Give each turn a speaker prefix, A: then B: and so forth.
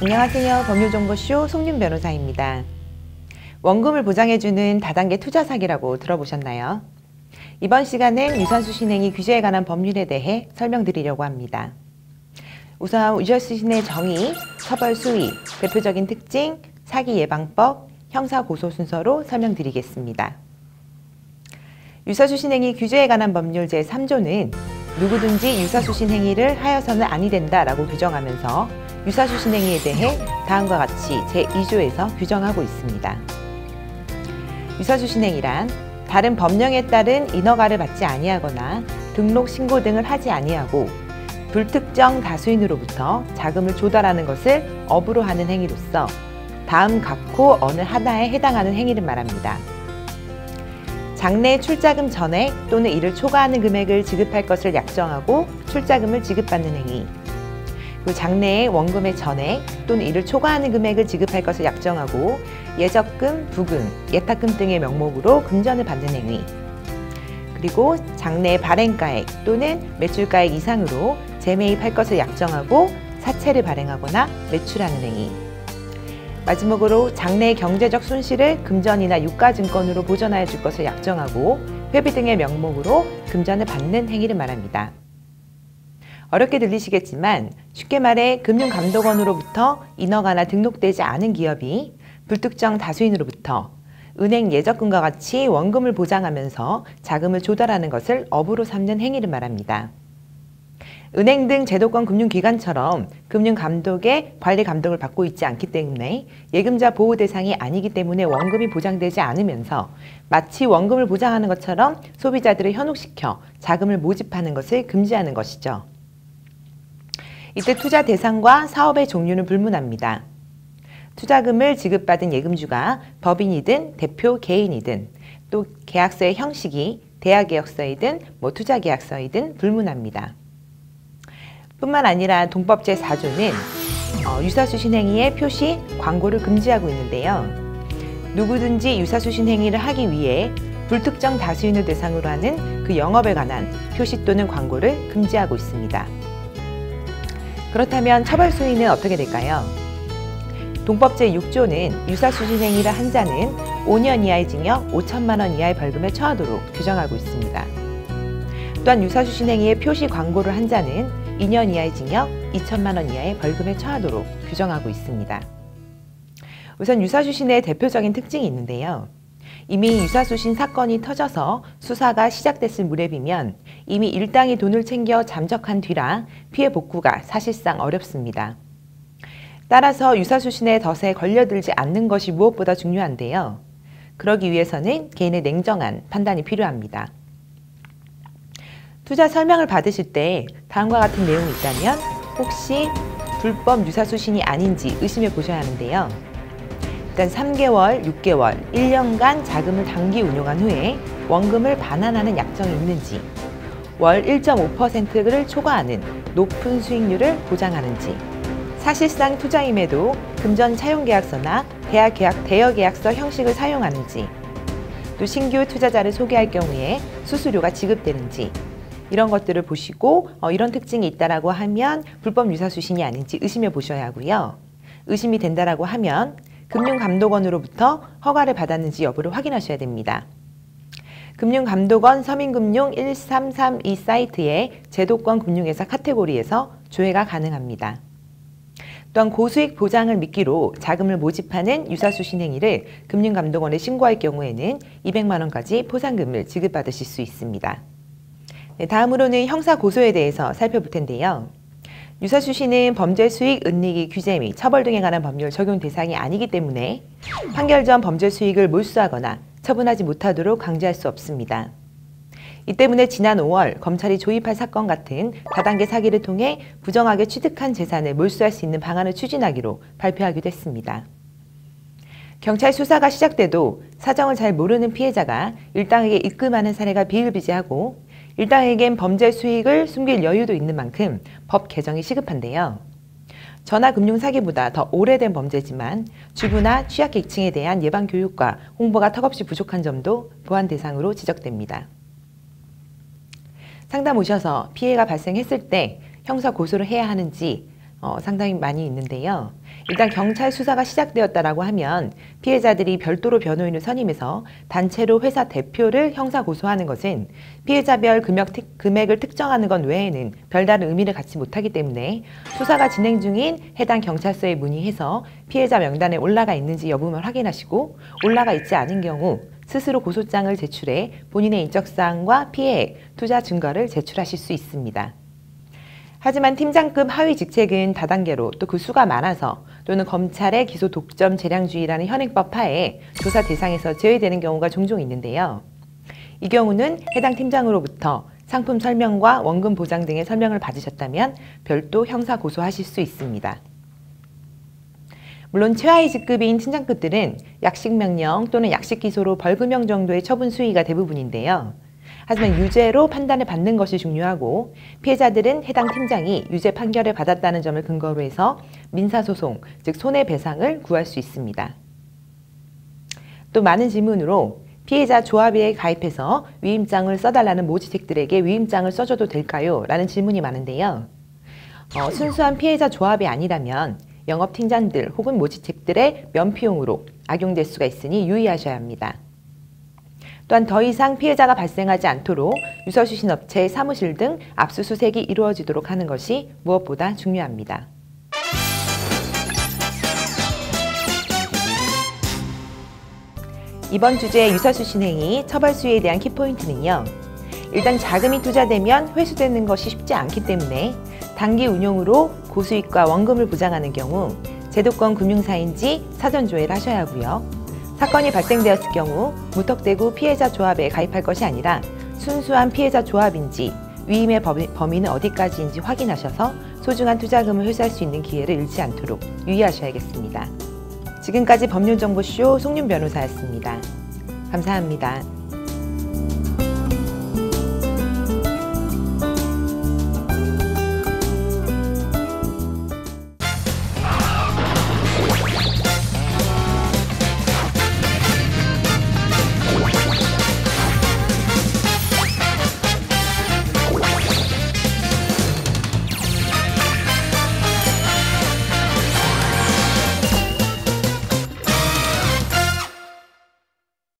A: 안녕하세요. 법률정보쇼 송윤 변호사입니다. 원금을 보장해주는 다단계 투자 사기라고 들어보셨나요? 이번 시간은 유사수신행위 규제에 관한 법률에 대해 설명드리려고 합니다. 우선 유사수신의 정의, 처벌 수위, 대표적인 특징, 사기 예방법, 형사 고소 순서로 설명드리겠습니다. 유사수신행위 규제에 관한 법률 제3조는 누구든지 유사수신행위를 하여서는 아니 된다라고 규정하면서 유사수신행위에 대해 다음과 같이 제2조에서 규정하고 있습니다. 유사수신행위란 다른 법령에 따른 인허가를 받지 아니하거나 등록 신고 등을 하지 아니하고 불특정 다수인으로부터 자금을 조달하는 것을 업으로 하는 행위로서 다음 각호 어느 하나에 해당하는 행위를 말합니다. 장래 출자금 전액 또는 이를 초과하는 금액을 지급할 것을 약정하고 출자금을 지급받는 행위, 그리고 장래의 원금의 전액 또는 이를 초과하는 금액을 지급할 것을 약정하고 예적금, 부금, 예탁금 등의 명목으로 금전을 받는 행위, 그리고 장래의 발행가액 또는 매출가액 이상으로 재매입할 것을 약정하고 사채를 발행하거나 매출하는 행위, 마지막으로 장래의 경제적 손실을 금전이나 유가증권으로 보전하여 줄 것을 약정하고 회비 등의 명목으로 금전을 받는 행위를 말합니다. 어렵게 들리시겠지만 쉽게 말해 금융감독원으로부터 인허가나 등록되지 않은 기업이 불특정 다수인으로부터 은행 예적금과 같이 원금을 보장하면서 자금을 조달하는 것을 업으로 삼는 행위를 말합니다. 은행 등 제도권 금융기관처럼 금융감독의 관리 감독을 받고 있지 않기 때문에 예금자 보호 대상이 아니기 때문에 원금이 보장되지 않으면서 마치 원금을 보장하는 것처럼 소비자들을 현혹시켜 자금을 모집하는 것을 금지하는 것이죠. 이때 투자 대상과 사업의 종류는 불문합니다. 투자금을 지급받은 예금주가 법인이든 대표 개인이든 또 계약서의 형식이 대하계약서이든 투자계약서이든 불문합니다. 뿐만 아니라 동법 제4조는 유사수신행위의 표시, 광고를 금지하고 있는데요. 누구든지 유사수신행위를 하기 위해 불특정 다수인을 대상으로 하는 그 영업에 관한 표시 또는 광고를 금지하고 있습니다. 그렇다면 처벌 수위는 어떻게 될까요? 동법 제6조는 유사수신행위를 한 자는 5년 이하의 징역 5천만 원 이하의 벌금에 처하도록 규정하고 있습니다. 또한 유사수신행위의 표시 광고를 한 자는 2년 이하의 징역 2천만 원 이하의 벌금에 처하도록 규정하고 있습니다. 우선 유사수신의 대표적인 특징이 있는데요. 이미 유사수신 사건이 터져서 수사가 시작됐을 무렵이면 이미 일당이 돈을 챙겨 잠적한 뒤라 피해 복구가 사실상 어렵습니다. 따라서 유사수신의 덫에 걸려들지 않는 것이 무엇보다 중요한데요. 그러기 위해서는 개인의 냉정한 판단이 필요합니다. 투자 설명을 받으실 때 다음과 같은 내용이 있다면 혹시 불법 유사수신이 아닌지 의심해 보셔야 하는데요. 일단 3개월, 6개월, 1년간 자금을 단기 운용한 후에 원금을 반환하는 약정이 있는지, 월 1.5%를 초과하는 높은 수익률을 보장하는지, 사실상 투자임에도 금전 차용계약서나 대여계약서 형식을 사용하는지, 또 신규 투자자를 소개할 경우에 수수료가 지급되는지, 이런 것들을 보시고 이런 특징이 있다라고 하면 불법 유사수신이 아닌지 의심해 보셔야 하고요. 의심이 된다라고 하면 금융감독원으로부터 허가를 받았는지 여부를 확인하셔야 됩니다. 금융감독원 서민금융 1332 사이트의 제도권 금융회사 카테고리에서 조회가 가능합니다. 또한 고수익 보장을 미끼로 자금을 모집하는 유사수신 행위를 금융감독원에 신고할 경우에는 200만 원까지 포상금을 지급받으실 수 있습니다. 네, 다음으로는 형사 고소에 대해서 살펴볼 텐데요. 유사수신은 범죄 수익, 은닉이 규제 및 처벌 등에 관한 법률 적용 대상이 아니기 때문에 판결 전 범죄 수익을 몰수하거나 처분하지 못하도록 강제할 수 없습니다. 이 때문에 지난 5월 검찰이 조입할 사건 같은 다단계 사기를 통해 부정하게 취득한 재산을 몰수할 수 있는 방안을 추진하기로 발표하기도 했습니다. 경찰 수사가 시작돼도 사정을 잘 모르는 피해자가 일당에게 입금하는 사례가 비일비재하고 일당에겐 범죄 수익을 숨길 여유도 있는 만큼 법 개정이 시급한데요. 전화금융사기보다 더 오래된 범죄지만 주부나 취약계층에 대한 예방교육과 홍보가 턱없이 부족한 점도 보완 대상으로 지적됩니다. 상담 오셔서 피해가 발생했을 때 형사 고소를 해야 하는지 상당히 많이 있는데요. 일단 경찰 수사가 시작되었다라고 하면 피해자들이 별도로 변호인을 선임해서 단체로 회사 대표를 형사 고소하는 것은 피해자별 금액을 특정하는 것 외에는 별다른 의미를 갖지 못하기 때문에 수사가 진행 중인 해당 경찰서에 문의해서 피해자 명단에 올라가 있는지 여부만 확인하시고 올라가 있지 않은 경우 스스로 고소장을 제출해 본인의 인적사항과 피해액, 투자 증거를 제출하실 수 있습니다. 하지만 팀장급 하위 직책은 다단계로 또 그 수가 많아서 또는 검찰의 기소 독점 재량주의라는 현행법 하에 조사 대상에서 제외되는 경우가 종종 있는데요. 이 경우는 해당 팀장으로부터 상품 설명과 원금 보장 등의 설명을 받으셨다면 별도 형사 고소하실 수 있습니다. 물론 최하위 직급인 팀장급들은 약식명령 또는 약식기소로 벌금형 정도의 처분 수위가 대부분인데요. 하지만 유죄로 판단을 받는 것이 중요하고 피해자들은 해당 팀장이 유죄 판결을 받았다는 점을 근거로 해서 민사소송, 즉 손해배상을 구할 수 있습니다. 또 많은 질문으로 피해자 조합에 가입해서 위임장을 써달라는 모지책들에게 위임장을 써줘도 될까요? 라는 질문이 많은데요. 순수한 피해자 조합이 아니라면 영업팀장들 혹은 모지책들의 면피용으로 악용될 수가 있으니 유의하셔야 합니다. 또한 더 이상 피해자가 발생하지 않도록 유서수신 업체의 사무실 등 압수수색이 이루어지도록 하는 것이 무엇보다 중요합니다. 이번 주제의 유서수신 행위 처벌 수위에 대한 키포인트는요. 일단 자금이 투자되면 회수되는 것이 쉽지 않기 때문에 단기 운용으로 고수익과 원금을 보장하는 경우 제도권 금융사인지 사전 조회를 하셔야 하고요. 사건이 발생되었을 경우 무턱대고 피해자 조합에 가입할 것이 아니라 순수한 피해자 조합인지 위임의 범위는 어디까지인지 확인하셔서 소중한 투자금을 회수할 수 있는 기회를 잃지 않도록 유의하셔야겠습니다. 지금까지 법률정보쇼 송윤 변호사였습니다. 감사합니다.